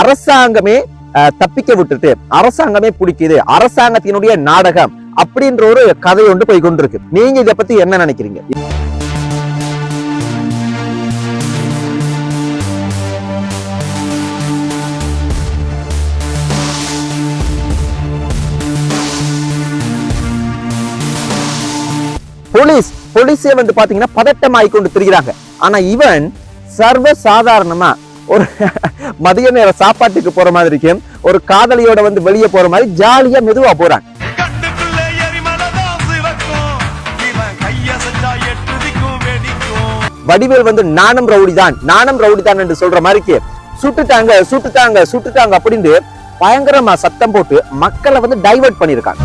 அரசாங்கமே தப்பிக்க விட்டுட்டு அரசாங்கமே பிடிக்குது, அரசாங்கத்தினுடைய நாடகம் அப்படின்ற ஒரு கதை ஒன்று போய் கொண்டிருக்கு. நீங்க இதை பத்தி என்ன நினைக்கிறீங்க? போலீஸே வந்து பாத்தீங்கன்னா பதட்டமாய் கொண்டு திரிகிறாங்க. ஆனா இவன் சர்வ சாதாரணமா ஒரு மதிய நேர சாப்பாட்டுக்கு போற மாதிரி ஒரு காதலியோட வந்து வெளியே போற மாதிரி ஜாலியா மெதுவா போறான். வடிவேல் வந்து நானும் ரவுடி தான் என்று சொல்ற மாதிரி சுட்டுட்டாங்க அப்படின்னு பயங்கரமா சத்தம் போட்டு மக்களை வந்து டைவர்ட் பண்ணிருக்காங்க.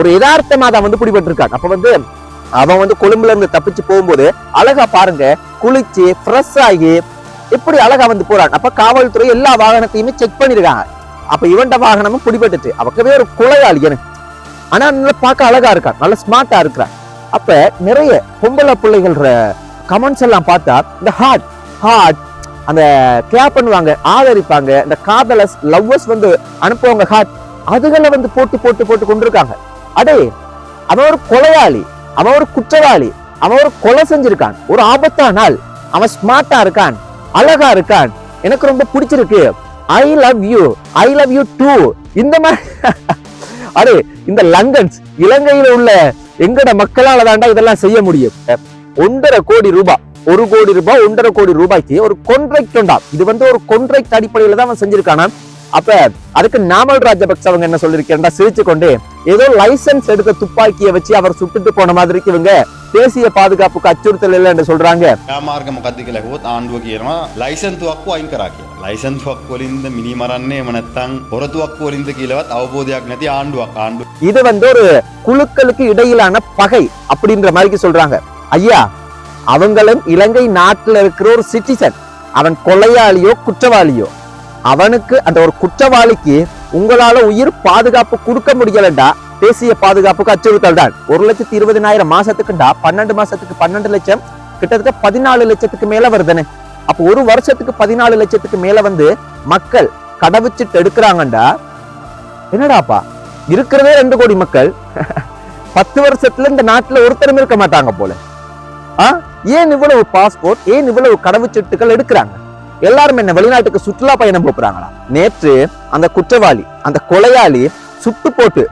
ஒரு யதார்த்தமா தான் வந்து பிடிபட்டு இருக்காங்க. அப்ப வந்து அவன் வந்து கொழும்புல இருந்து தப்பிச்சு போகும்போது அழகா பாருங்க, குளிச்சு ஃப்ரெஷ் ஆகி எப்படி அழகா வந்து போறான். அப்ப காவல்துறை எல்லா வாகனத்தையுமே செக் பண்ணிருக்காங்க. அப்ப இவன்ட வாகனமும் பிடிபட்டுச்சு. அவக்கவே ஒரு கொலையாளி ஆனா நல்லா பார்க்க அழகா இருக்கான், நல்ல ஸ்மார்ட்டா இருக்கிறான். அப்ப நிறைய பொம்பளை பிள்ளைகள் கமெண்ட்ஸ் எல்லாம் பார்த்தா இந்த ஹார்ட் அந்த கேர் பண்ணுவாங்க, ஆதரிப்பாங்க. இந்த காதலஸ் லவ்வர்ஸ் வந்து அனுப்புவாங்க ஹார்ட், அதுகளை வந்து போட்டு கொண்டிருக்காங்க. அடே, அவன் ஒரு கொலையாளி, அவன் ஒரு குற்றவாளி, அவன் ஒரு கொலை செஞ்சிருக்கான், ஒரு ஆபத்தான ஆள், அவன் ஸ்மார்ட்டா இருக்கான், அழகா இருக்கான், எனக்கு ரொம்ப பிடிச்சிருக்கு, ஐ லவ் யூ டூ. இந்த மாதிரி அடே, இந்த லங்கன்ஸ் இலங்கையில உள்ள எங்கட மக்களால தாண்டா இதெல்லாம் செய்ய முடியும். 1.5 கோடி ரூபாய், 1 கோடி ரூபாய், 1.5 கோடி ரூபாய்க்கு ஒரு கான்ட்ராக்ட் உண்டா. இது வந்து ஒரு கான்ட்ராக்ட் அடிப்படையில தான் அவன் செஞ்சிருக்கானா. அப்ப அதுக்கு நாமல் ராஜபக்ச அவங்க என்ன சொல்லிருக்கா, சிரிச்சு கொண்டு ஏதோ லைசன்ஸ் எடுத்த துப்பாக்கியை வச்சு அவர் சுட்டுட்டு போன மாதிரி இவங்க தேசிய பாதுகாப்புக்கு அச்சுறுத்தல் இல்லை என்று சொல்றாங்க. මාර්ග මොකද්ද කියලා කිව්වොත් ආණ්ඩුව කියනවා ලයිසන්ස් තුවක්කුව අයින් කරා කියලා. ලයිසන්ස් තුවක්කුව වලින්ද මිනි මරන්නේ එහෙම නැත්නම් හොරතුවක්කුව වලින්ද කියලාවත් අවබෝධයක් නැති ආණ්ඩුවක්. இது வந்து ஒரு குழுக்களுக்கு இடையிலான பகை அப்படின்ற மாதிரி சொல்றாங்க. ஐயா, அவங்களும் இலங்கை நாட்டில் இருக்கிற ஒரு சிட்டிசன், அவன் கொலையாளியோ குற்றவாளியோ, அவனுக்கு அந்த ஒரு குற்றவாளிக்கு உங்களால உயிர் பாதுகாப்பு கொடுக்க முடியலண்டா தேசிய பாதுகாப்புக்கு அச்சுறுத்தல் தான். 1,20,000 மாசத்துக்குண்டா 12 மாசத்துக்கு 12 லட்சம், கிட்டத்தட்ட 14 லட்சத்துக்கு மேல வருதுன்னு. அப்ப ஒரு வருஷத்துக்கு 14 லட்சத்துக்கு மேல வந்து மக்கள் கடவுச்சிட்டு எடுக்கிறாங்கண்டா என்னடாப்பா, இருக்கிறதே 2 கோடி மக்கள் 10 வருஷத்துல இந்த நாட்டுல ஒருத்தரும் இருக்க மாட்டாங்க போல. ஏன் இவ்வளவு பாஸ்போர்ட், ஏன் இவ்வளவு கடவுச்சீட்டுகள் எடுக்கிறாங்க? எல்லாரும் என்ன வெளிநாட்டுக்கு சுற்றுலா பயணம் போறாங்களா? நேற்று அந்த குற்றவாளி, அந்த கொலையாளி சுட்டு போட்டு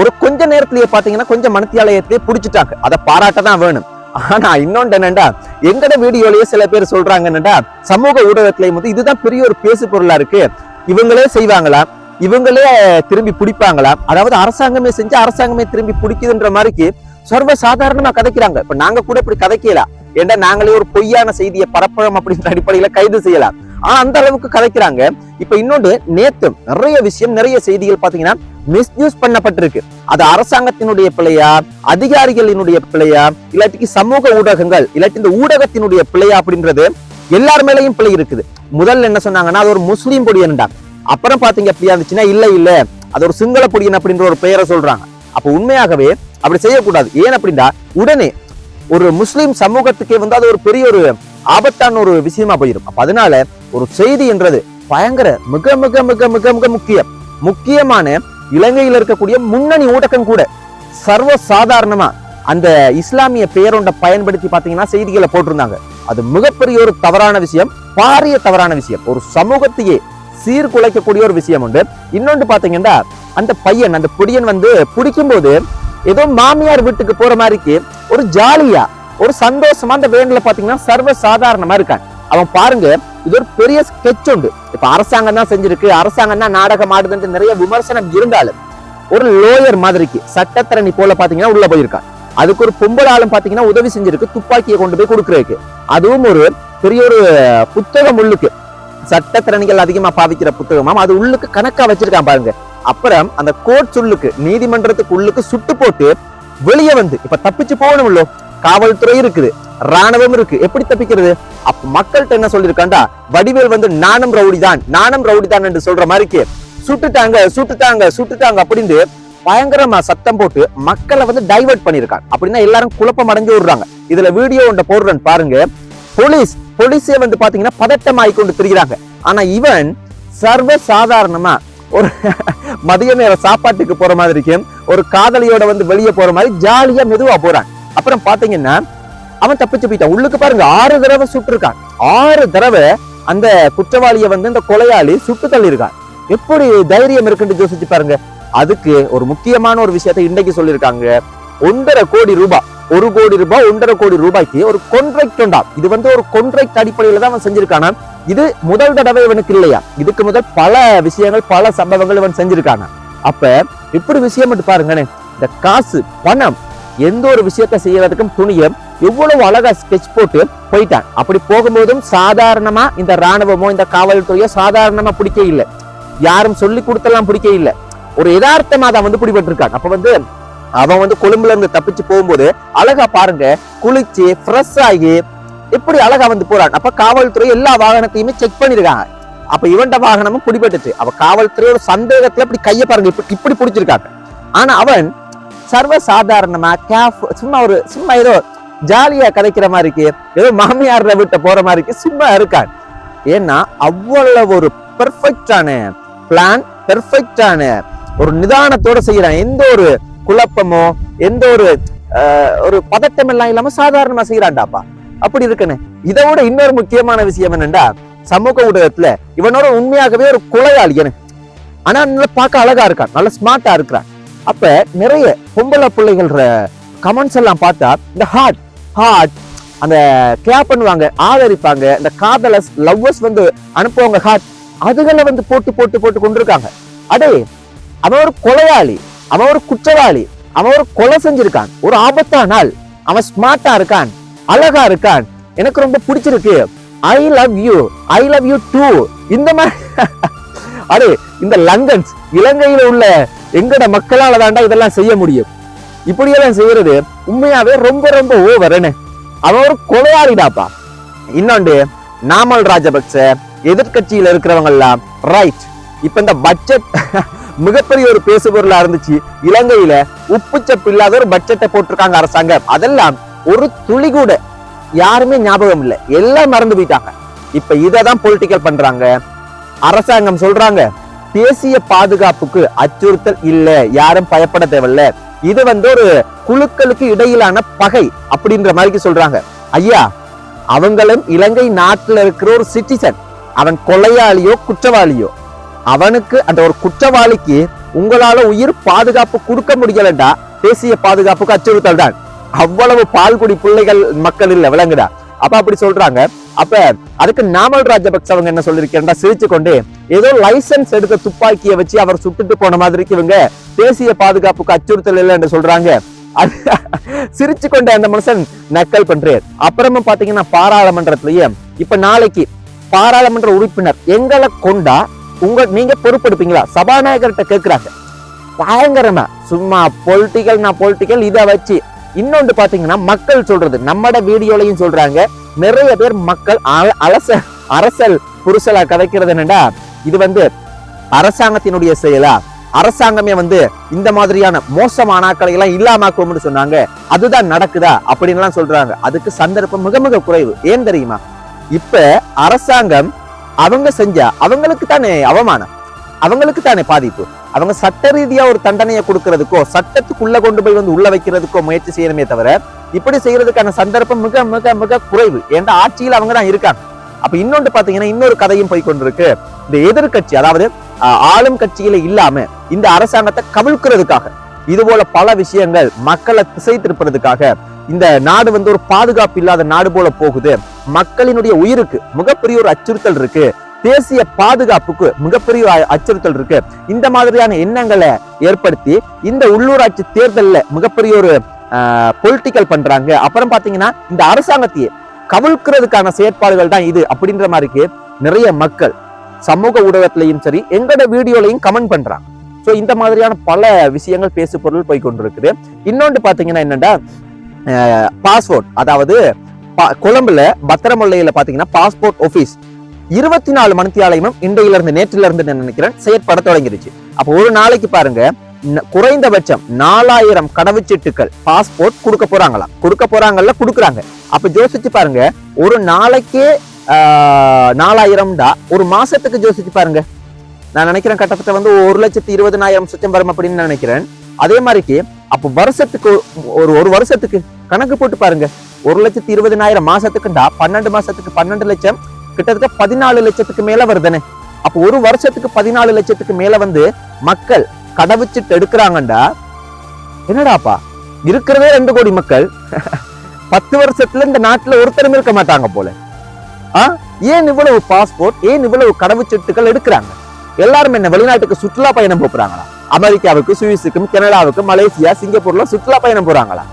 ஒரு கொஞ்ச நேரத்திலேயே பாத்தீங்கன்னா கொஞ்சம் மனத்தியாலயத்திலேயே புடிச்சிட்டாங்க. அதை பாராட்டதான் வேணும். ஆனா இன்னொன்று என்னண்டா, எங்கட வீடியோலயே சில பேர் சொல்றாங்க என்னண்டா, சமூக ஊடகத்திலேயும் வந்து இதுதான் பெரிய ஒரு பேசு பொருளா இருக்கு, இவங்களே செய்வாங்களா, இவங்களே திரும்பி பிடிப்பாங்களா, அதாவது அரசாங்கமே செஞ்சு அரசாங்கமே திரும்பி பிடிக்குதுன்ற மாதிரிக்கு சர்வ சாதாரணமா கதைக்கிறாங்க. இப்ப நாங்க கூட இப்படி கதைக்கலாம், ஏண்டா நாங்களே ஒரு பொய்யான செய்தியை பரப்பணும் அப்படின்ற அடிப்படையில கைது செய்யலாம். ஆனா அந்த அளவுக்கு கதைக்கிறாங்க. இப்ப இன்னொன்று, நேத்து நிறைய விஷயம், நிறைய செய்திகள் பாத்தீங்கன்னா மிஸ்யூஸ் பண்ணப்பட்டிருக்கு. அது அரசாங்கத்தினுடைய பிழையா, அதிகாரிகளினுடைய பிழையா, இல்லாட்டிக்கு சமூக ஊடகங்கள், இல்லாட்டி இந்த ஊடகத்தினுடைய பிழையா அப்படின்றது எல்லார் மேலையும் பிழை இருக்குது. முதல்ல என்ன சொன்னாங்கன்னா அது ஒரு முஸ்லீம் பொடியன்டா, அப்புறம் பாத்தீங்க அப்படியா இருந்துச்சுன்னா இல்ல அது ஒரு சிங்கள பொடியன் அப்படின்ற ஒரு பெயரை சொல்றாங்க. அப்ப உண்மையாகவே அப்படி செய்யக்கூடாது. ஏன் அப்படின்னா உடனே ஒரு முஸ்லிம் சமூகத்துக்கே வந்து அது ஒரு பெரிய ஒரு ஆபத்தான ஒரு விஷயமா போயிடும். அப்ப அதனால ஒரு செய்தி என்றது பயங்கர மிக மிக மிக மிக மிக முக்கியமான இலங்கையில் இருக்கக்கூடிய முன்னணி ஊடகம் கூட சர்வ சாதாரணமா அந்த இஸ்லாமிய பெயரொண்ட பயன்படுத்தி பாத்தீங்கன்னா செய்திகளை போட்டிருந்தாங்க. அது மிகப்பெரிய ஒரு தவறான விஷயம், பாரிய தவறான விஷயம், ஒரு சமூகத்தையே சீர்குலைக்கக்கூடிய ஒரு விஷயம் உண்டு. இன்னொன்று பாத்தீங்கன்னா அந்த பையன், அந்த பொடியன் வந்து பிடிக்கும் போது ஏதோ மாமியார் வீட்டுக்கு போற மாதிரிக்கு ஒரு ஜாலியா ஒரு சந்தோஷமா அந்த வேன்ல பாத்தீங்கன்னா சர்வ சாதாரணமா இருக்கான். அவன் பாருங்க, இது ஒரு பெரிய ஸ்கெட்ச் உண்டு. இப்ப அரசாங்கம் தான் செஞ்சிருக்கு, அரசாங்கம் தான் நாடகம் ஆடுதுன்னு நிறைய விமர்சனம் இருந்தாலும் ஒரு லோயர் மாதிரிக்கு சட்டத்தரணி போல பாத்தீங்கன்னா உள்ள போயிருக்கான். அதுக்கு ஒரு பொம்பளாலும் பாத்தீங்கன்னா உதவி செஞ்சிருக்கு, துப்பாக்கியை கொண்டு போய் கொடுக்கறதுக்கு. அதுவும் ஒரு பெரிய ஒரு புத்தகம் உள்ளுக்கு, சட்டத்திறனிகள் அதிகமா பாவிக்கிற புத்தகமாம், அது உள்ளுக்கு கணக்கா வச்சிருக்கான் பாருங்க. அப்புறம் அந்த கோர்ட் உள்ளுக்கு, நீதிமன்றத்துக்கு உள்ளுக்கு சுட்டு போட்டு வெளியே வந்து இப்ப தப்பிச்சு போகணும்ல, காவல்துறை இருக்குது, ராணுவம் இருக்கு, எப்படி தப்பிக்கிறது? அப்ப மக்கள்கிட்ட என்ன சொல்லிருக்காண்டா, வடிவேல் வந்து நானும் ரவுடி தான் என்று சொல்ற மாதிரிக்கு சுட்டுட்டாங்க அப்படின்னு பயங்கரமா சத்தம் போட்டு மக்களை வந்து டைவர்ட் பண்ணிருக்காங்க. அப்படின்னா எல்லாரும் குழப்பம் அடைஞ்சு விடுறாங்க. இதுல வீடியோ ஒன்றை போடுறேன் பாருங்க. போலீஸே வந்து பாத்தீங்கன்னா பதட்டம் ஆகிக்கொண்டு திரிகிறாங்க. ஆனா இவன் சர்வ சாதாரணமா ஒரு மதிய நேர சாப்பாட்டுக்கு போற மாதிரி ஒரு காதலியோட வந்து வெளியே போற மாதிரி ஜாலியா மெதுவா போறான். அப்புறம் பாத்தீங்கன்னா அவன் தப்பிச்சு போயிட்டான். உள்ளுக்கு பாருங்க 6 தடவை சுட்டு இருக்கான். 6 தடவை அந்த குற்றவாளியை வந்து இந்த கொலையாளி சுட்டு தள்ளி இருக்கான். எப்படி தைரியம் இருக்குன்னு யோசிச்சு பாருங்க. அதுக்கு ஒரு முக்கியமான ஒரு விஷயத்தை இன்னைக்கு சொல்லியிருக்காங்க. 1.5 கோடி ரூபாய், 1 கோடி ரூபாய், 1.5 கோடி ரூபாய்க்கு ஒரு கான்ட்ராக்ட் உண்டா. இது வந்து ஒரு கான்ட்ராக்ட் அடிப்படையில தான் அவன் செஞ்சிருக்கானா. இது முதல் தடவை இவனுக்கு இல்லையா, இதுக்கு முதல் பல விஷயங்கள் பல சம்பவங்கள் இவன் செஞ்சிருக்கானா. அப்ப இப்படி விஷயம் மட்டும் பாருங்கன்னு, இந்த காசு பணம் எந்த ஒரு விஷயத்த செய்யறதுக்கும் துணியம் எவ்வளவு அழகா ஸ்கெட்ச் போட்டு போயிட்டான். அப்படி போகும்போதும் சாதாரணமா இந்த ராணுவமோ இந்த காவல்துறையோ சாதாரணமா பிடிக்க இல்லை, யாரும் சொல்லி கொடுத்தெல்லாம் பிடிக்க இல்லை, ஒரு யதார்த்தமா தான் வந்து பிடிபட்டிருக்கான். அப்ப வந்து அவன் வந்து கொழும்புல இருந்து தப்பிச்சு போகும்போது அழகா பாருங்க குளிச்சு ஃப்ரெஷ் ஆகி எப்படி அழகா வந்து போறான். அப்ப காவல்துறை எல்லா வாகனத்தையுமே செக் பண்ணிருக்காங்க. அப்ப இவன்ட வாகனமும் பிடிபட்டுச்சு. அப்ப காவல்துறை ஒரு சந்தேகத்துல இப்படி கைய பாருங்க இப்படி பிடிச்சிருக்காங்க. ஆனா அவன் சர்வ சாதாரணமா சும்மா ஏதோ ஜாலியா கதைக்கிற மாதிரி இருக்கு, ஏதோ மாமியார் வீட்டை போற மாதிரி இருக்கு, சும்மா இருக்கான். ஏன்னா அவ்வளவு ஒரு பெர்ஃபெக்டான பிளான், பெர்ஃபெக்டான ஒரு நிதானத்தோட செய்யறான். எந்த ஒரு குழப்பமோ எந்த ஒரு பதட்டம் எல்லாம் இல்லாம சாதாரணமா செய்யறான்டாப்பா. அப்படி இருக்குன்னு. இதை விட இன்னொரு முக்கியமான விஷயம் என்னன்னா, சமூக ஊடகத்துல இவனோட உண்மையாகவே ஒரு கொலையாளி எனக்கு, ஆனா நல்லா பார்க்க அழகா இருக்கான், நல்ல ஸ்மார்ட்டா இருக்கிறான். அப்ப நிறைய பொம்பளை பிள்ளைகள் கமெண்ட்ஸ் எல்லாம் பார்த்தா இந்த ஹார்ட் அந்த கேப் பண்ணுவாங்க, ஆதரிப்பாங்க, இந்த காதலஸ் லவ்வர்ஸ் வந்து அனுப்புவாங்க ஹார்ட், அதுகளை வந்து போட்டு கொண்டிருக்காங்க. அடே அவன் ஒரு கொலையாளி, அவன் ஒரு குற்றவாளி, அவன் ஒரு கொலை செஞ்சிருக்கான், ஒரு ஆபத்தான ஆள், அவன் ஸ்மார்ட்டா இருக்கான், அழகா இருக்கான், எனக்கு ரொம்ப பிடிச்சிருக்கு, ஐ லவ் யூ டூ. இந்த மாதிரி அடே இந்த லங்கன்ஸ் இலங்கையில உள்ள எங்கட மக்களால தாண்டா இதெல்லாம் செய்ய முடியும். இப்படியெல்லாம் செய்யறது உண்மையாவே ரொம்ப ரொம்ப ஓவர். அவன் ஒரு கொலையாளிடாப்பா. இன்னொன்று நாமல் ராஜபக்ச எதிர்கட்சியில இருக்கிறவங்க எல்லாம் ரைட். இப்ப இந்த பட்ஜெட் மிகப்பெரிய ஒரு பேசு பொருளா இருந்துச்சு. இலங்கையில உப்புச்சப்பு இல்லாத ஒரு பட்ஜெட்டை போட்டிருக்காங்க அரசாங்கம். அதெல்லாம் ஒரு துளி கூட யாருமே ஞாபகம் இல்லை, எல்லாம் மறந்து போயிட்டாங்க. இப்ப இததான் பொலிட்டிக்கல் பண்றாங்க. அரசாங்கம் சொல்றாங்க தேசிய பாதுகாப்புக்கு அச்சுறுத்தல் இல்ல, யாரும் பயப்பட தேவையில்ல, இது வந்து ஒரு குழுக்களுக்கு இடையிலான பகை அப்படின்ற மாதிரி சொல்றாங்க. ஐயா, அவங்களும் இலங்கை நாட்டுல இருக்கிற ஒரு சிட்டிசன், அவன் கொலையாளியோ குற்றவாளியோ, அவனுக்கு அந்த ஒரு குற்றவாளிக்கு உங்களால உயிர் பாதுகாப்பு கொடுக்க முடியலடா, தேசிய பாதுகாப்புக்கு அச்சுறுத்தல் தான். அவ்வளவு பால்குடி பிள்ளைகள் மக்கள் இல்ல, விளங்குடா. அப்ப அப்படி சொல்றாங்க. அப்ப அதுக்கு நாமல் ராஜபக்ச அவங்க என்ன சொல்லிருக்கா, சிரிச்சு கொண்டு ஏதோ லைசன்ஸ் எடுத்த துப்பாக்கியை வச்சு அவர் சுட்டுட்டு போன மாதிரி இவங்க தேசிய பாதுகாப்புக்கு அச்சுறுத்தல் இல்லை என்று சொல்றாங்க. சிரிச்சு கொண்டு அந்த மனுஷன் நக்கல் பண்றாரு. அப்புறமா பாத்தீங்கன்னா பாராளுமன்றத்திலேயே இப்ப நாளைக்கு பாராளுமன்ற உறுப்பினர் எங்களை கொண்டா நீங்க பொறுப்பெடுப்பீங்களா, சபாநாயகர்கிட்ட கேட்கிறாங்க. பயங்கரமா சும்மா பொலிட்டிக்கல் இதை வச்சு. இன்னொன்று பாத்தீங்கன்னா மக்கள் சொல்றது, நம்மட வீடியோலையும் சொல்றாங்க, நிறைய பேர் மக்கள் அரசல் புருஷலா கதைக்கிறது என்னடா, இது வந்து அரசாங்கத்தினுடைய செயலா, அரசாங்கமே வந்து இந்த மாதிரியான மோசமான ஆட்களை எல்லாம் இல்லாமக்கும்னு சொன்னாங்க, அதுதான் நடக்குதா அப்படின்னு எல்லாம் சொல்றாங்க. அதுக்கு சந்தர்ப்பம் மிக மிக குறைவு. ஏன் தெரியுமா, இப்ப அரசாங்கம் அவங்க செஞ்சா அவங்களுக்கு தானே அவமானம், அவங்களுக்கு தானே பாதிப்பு. அவங்க சட்ட ரீதியா ஒரு தண்டனையை கொடுக்கறதுக்கோ சட்டத்துக்குள்ள கொண்டு போய் வந்து உள்ள வைக்கிறதுக்கோ முயற்சி செய்யணுமே தவிர இப்படி செய்யறதுக்கான சந்தர்ப்பம் மிக மிக மிக குறைவு. ஏன்னா ஆட்சியில் அவங்க தான் இருக்காங்க. அப்ப இன்னொன்று பாத்தீங்கன்னா இன்னொரு கதையும் போய் கொண்டிருக்கு. இந்த எதிர்கட்சி, அதாவது ஆளும் கட்சியில இல்லாம இந்த அரசாங்கத்தை கவிழ்க்கிறதுக்காக, இது போல பல விஷயங்கள் மக்களை திசை திருப்பறதுக்காக இந்த நாடு வந்து ஒரு பாதுகாப்பு இல்லாத நாடு போல போகுது. மக்களினுடைய உயிருக்கு மிகப்பெரிய ஒரு அச்சுறுத்தல் இருக்கு, தேசிய பாதுகாப்புக்கு மிகப்பெரிய அச்சுறுத்தல் இருக்கு. இந்த மாதிரியான எண்ணங்களை ஏற்படுத்தி இந்த உள்ளூராட்சி தேர்தல்ல மிகப்பெரிய ஒரு பொலிட்டிக்கல் பண்றாங்க. அப்புறம் பாத்தீங்கன்னா இந்த அரசாங்கத்தையே கவிழ்க்கிறதுக்கான செயற்பாடுகள் தான் இது அப்படின்ற மாதிரிக்கு நிறைய மக்கள் சமூக ஊடகத்திலையும் சரி எங்கட வீடியோலையும் கமெண்ட் பண்றாங்க. சோ இந்த மாதிரியான பல விஷயங்கள் பேசு பொருள் போய் கொண்டிருக்குது. இன்னொன்று பாத்தீங்கன்னா என்னன்னா பாஸ்போர்ட், அதாவது கொழும்புல பத்திரமுல்லையில பாத்தீங்கன்னா பாஸ்போர்ட் ஆபீஸ் 24 மணித்தியாலயமும் இன்றையில இருந்து நேற்றில இருந்து நினைக்கிறேன் செயற்பட தொடங்கிருச்சு. அப்போ ஒரு நாளைக்கு பாருங்க குறைந்தபட்சம் 4000 கடவுச்சீட்டுகள் பாஸ்போர்ட் கொடுக்க போறாங்கல்ல கொடுக்குறாங்க. அப்ப யோசிச்சு பாருங்க, ஒரு நாளைக்கே 4000 ஒரு மாசத்துக்கு யோசிச்சு பாருங்க. நான் நினைக்கிறேன் கிட்டத்தட்ட வந்து 1,20,000 சுத்தம் வரும் அப்படின்னு நினைக்கிறேன். அதே மாதிரிக்கு அப்ப வருஷத்துக்கு ஒரு வருஷத்துக்கு கணக்கு போட்டு பாருங்க, 1,20,000 மாசத்துக்குண்டா 12 மாசத்துக்கு 12 லட்சம், கிட்டத்தட்ட 14 லட்சத்துக்கு மேல வருதுன்னு. அப்போ ஒரு வருஷத்துக்கு 14 லட்சத்துக்கு மேல வந்து மக்கள் கடவுச்சீட்டு எடுக்கிறாங்கண்டா என்னடாப்பா, இருக்கிறதே 2 கோடி மக்கள் 10 வருஷத்துல இந்த நாட்டுல ஒருத்தரும் இருக்க மாட்டாங்க போல. ஏன் இவ்வளவு பாஸ்போர்ட், ஏன் இவ்வளவு கடவுச்சீட்டுகள் எடுக்கிறாங்க? எல்லாரும் என்ன வெளிநாட்டுக்கு சுற்றுலா பயணம் போறாங்களா? அமெரிக்காவுக்கு, சுவிஸுக்கும், கனடாவுக்கு, மலேசியா, சிங்கப்பூர்ல சுற்றுலா பயணம் போறாங்களா?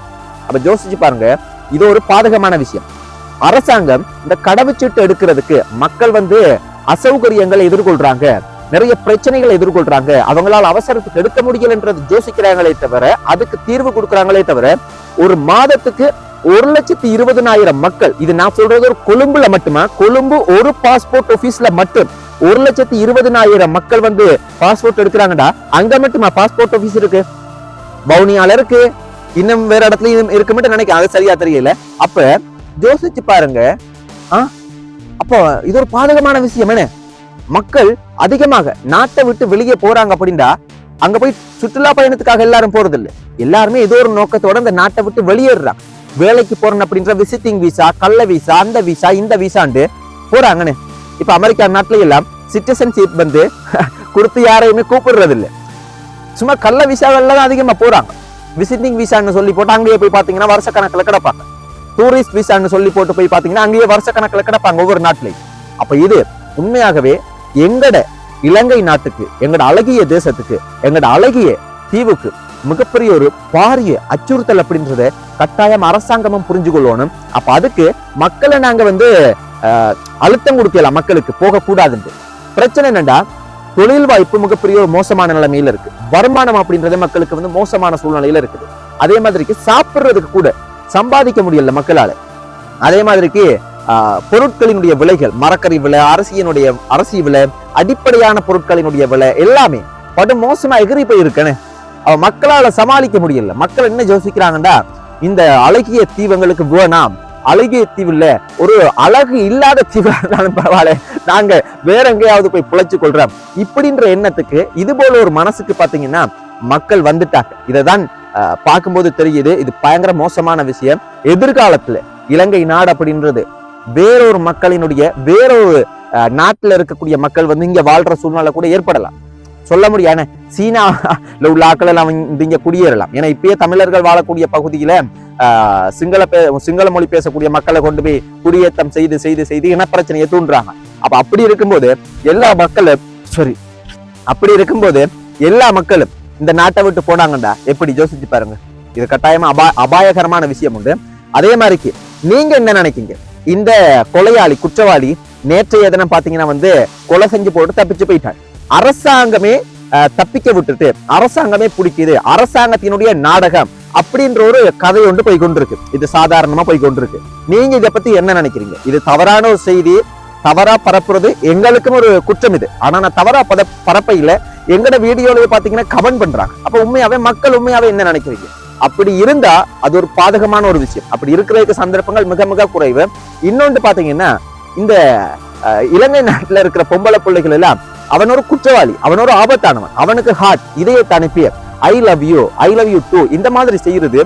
அப்ப யோசிச்சு பாருங்க, இது ஒரு பாதகமான விஷயம். அரசாங்கம் இந்த கடவுச்சீட்டு எடுக்கிறதுக்கு மக்கள் வந்து அசௌகரியங்களை எதிர்கொள்றாங்க, நிறைய பிரச்சனைகளை எதிர்கொள்றாங்க, அவங்களால அவசரத்துக்கு எடுக்க முடியலன்றது யோசிக்கிறாங்களே தவிர, அதுக்கு தீர்வு கொடுக்குறாங்களே தவிர, ஒரு மாதத்துக்கு 1,20,000 மக்கள், இது நான் சொல்றது ஒரு கொழும்புல மட்டுமா, கொழும்பு ஒரு பாஸ்போர்ட் ஆபீஸ்ல மட்டும் 1,20,000 மக்கள் வந்து பாஸ்போர்ட் எடுக்கிறாங்கடா. அங்க மட்டுமா பாஸ்போர்ட் ஆபீஸ் இருக்கு, வவுனியால இருக்கு, இன்னும் வேற இடத்துலயும் இருக்கு மட்டும் நினைக்கிறேன், அது சரியா தெரியல. அப்ப யோசிச்சு பாருங்க, அப்போ இது ஒரு பாதகமான விஷயம். என்ன, மக்கள் அதிகமாக நாட்டை விட்டு வெளியே போறாங்க அப்படின்னா அங்க போய் சுற்றுலா பயணத்துக்காக எல்லாரும் போறது இல்லை, எல்லாருமே ஏதோ ஒரு நோக்கத்தோட இந்த நாட்டை விட்டு வெளியேறாங்க. வேலைக்கு போறேன் அப்படின்ற விசிட்டிங் விசா, கள்ள விசா, அந்த விசா, இந்த விசாண்டு போறாங்கன்னு. இப்ப அமெரிக்கா நாட்டுல எல்லாம் சிட்டிசன்ஷிப் வந்து கொடுத்து யாரையுமே கூப்பிடுறது இல்லை, சும்மா கள்ள விசாக்கள்ல தான் அதிகமா போறாங்க. விசிட்டிங் விசான்னு சொல்லி போட்டு அங்கேயே போய் பாத்தீங்கன்னா வருஷ கணக்குல கிடப்பாங்க. டூரிஸ்ட் விசான்னு சொல்லி போட்டு போய் பாத்தீங்கன்னா அங்கேயே வருஷ கணக்குல கிடப்பாங்க ஒவ்வொரு நாட்டிலையும். அப்ப இது உண்மையாகவே எங்கட இலங்கை நாட்டுக்கு, எங்கட அழகிய தேசத்துக்கு, எங்கட அழகிய தீவுக்கு மிகப்பெரிய ஒரு பாரிய அச்சுறுத்தல் அப்படின்றத கட்டாயம் அரசாங்கமும் புரிஞ்சு கொள்ளணும். அப்ப அதுக்கு மக்களை நாங்க வந்து அழுத்தம் கொடுக்கலாம், மக்களுக்கு போக கூடாதுன்னு. பிரச்சனை என்னண்டா, தொழில் வாய்ப்பு மிகப்பெரிய ஒரு மோசமான நிலைமையில இருக்கு, வருமானம் அப்படின்றது மக்களுக்கு வந்து மோசமான சூழ்நிலையில இருக்குது. அதே மாதிரிக்கு சாப்பிடுறதுக்கு கூட சம்பாதிக்க முடியல மக்களால. அதே மாதிரிக்கு பொருட்களினுடைய விலைகள், மரக்கறி விலை, அரிசி விலை, அடிப்படையான பொருட்களினுடைய விலை எல்லாமே படு மோசமா எகிரி போய் இருக்குன்னு மக்களால சமாளிக்க முடியல. மக்கள் என்ன யோசிக்கிறாங்கடா, இந்த அழகிய தீவங்களுக்கு வேணாம், அழகிய தீவுல ஒரு அழகு இல்லாத தீவா இருந்தாலும் பரவாயில்ல, நாங்க வேற எங்கேயாவது போய் பிழைச்சு கொள்றோம் இப்படின்ற எண்ணத்துக்கு இது போல ஒரு மனசுக்கு பாத்தீங்கன்னா மக்கள் வந்துட்டாங்க. இதைதான் பார்க்கும்போது தெரியுது, இது பயங்கர மோசமான விஷயம். எதிர்காலத்துல இலங்கை நாடு அப்படின்றது வேறொரு மக்களினுடைய, வேறொரு நாட்டுல இருக்கக்கூடிய மக்கள் வந்து இங்க வாழ்ற சூழ்நிலை கூட ஏற்படலாம், சொல்ல முடியாது. சீனால உள்ள ஆக்கள் எல்லாம் இங்க குடியேறலாம். ஏன்னா இப்பயே தமிழர்கள் வாழக்கூடிய பகுதியில சிங்கள மொழி பேசக்கூடிய மக்களை கொண்டு போய் குடியேற்றம் செய்து செய்து செய்து இனப்பிரச்சனையை தூண்டுறாங்க. அப்ப அப்படி இருக்கும்போது எல்லா மக்களும் இந்த நாட்டை விட்டு போனாங்கண்டா எப்படி யோசிச்சு பாருங்க. இது கட்டாயமா அபாயகரமான விஷயம் உண்டு. அதே மாதிரிக்கு நீங்க என்ன நினைக்கீங்க? இந்த கொலையாளி, குற்றவாளி நேற்றைய தினம் பாத்தீங்கன்னா வந்து கொலை செஞ்சு போட்டு தப்பிச்சு போயிட்டார். அரசாங்கமே தப்பிக்க விட்டுட்டு அரசாங்கமே பிடிக்குது, அரசாங்கத்தினுடைய நாடகம் அப்படின்ற ஒரு கதை ஒன்று போய் கொண்டிருக்கு. இது சாதாரணமா போய் கொண்டிருக்கு. நீங்க இதை பத்தி என்ன நினைக்கிறீங்க? இது தவறான ஒரு செய்தி, தவறா பரப்புறது எங்களுக்கும் ஒரு குற்றம் இது. ஆனா நான் தவறா பரப்பையில எங்கட வீடியோல பாத்தீங்கன்னா கமெண்ட் பண்றாங்க. அப்ப உண்மையாவே மக்கள் உண்மையாவே என்ன நினைக்கிறீங்க? அப்படி இருந்தா அது ஒரு பாதகமான ஒரு விஷயம். அப்படி இருக்கிறதுக்கு சந்தர்ப்பங்கள் மிக மிக குறைவு. இன்னொன்று பாத்தீங்கன்னா, இந்த இலங்கை நாட்டுல இருக்கிற பொம்பளை பிள்ளைகள் எல்லாம் அவன் ஒரு குற்றவாளி, அவன் ஒரு ஆபத்தானவன், அவனுக்கு ஹார்ட் இதயத்தை அனுப்பிய ஐ லவ் யூ டூ இந்த மாதிரி செய்யறது,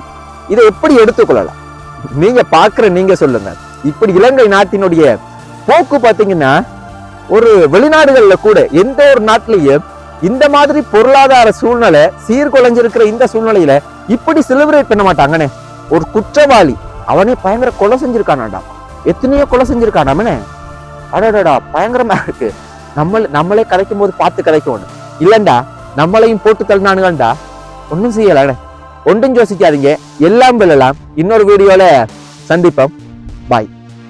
இதை எப்படி எடுத்துக்கொள்ளலாம்? நீங்க பாக்குற நீங்க சொல்லுங்க. இப்படி இலங்கை நாட்டினுடைய போக்கு பாத்தீங்கன்னா ஒரு வெளிநாடுகள்ல கூட எந்த ஒரு நாட்டிலேயே இந்த மாதிரி பொருளாதார சூழ்நிலை சீர்குலைஞ்சிருக்கிற இந்த சூழ்நிலையில இப்படி செலிப்ரேட் பண்ண மாட்டாங்கன்னு. ஒரு குற்றவாளி அவனே பயங்கர கொலை செஞ்சிருக்கானாடா, எத்தனையோ கொலை செஞ்சிருக்கானாமனே, அடடா பயங்கரமா இருக்கு. நம்மளே கதைக்கும் போது பார்த்து கதைக்கணும் இல்லண்டா, நம்மளையும் போட்டு தள்ளினானுங்கண்டா ஒன்னும் செய்யல. ஒன்றும் யோசிக்காதீங்க, எல்லாம் வெல்லலாம். இன்னொரு வீடியோல சந்திப்போம். பாய்.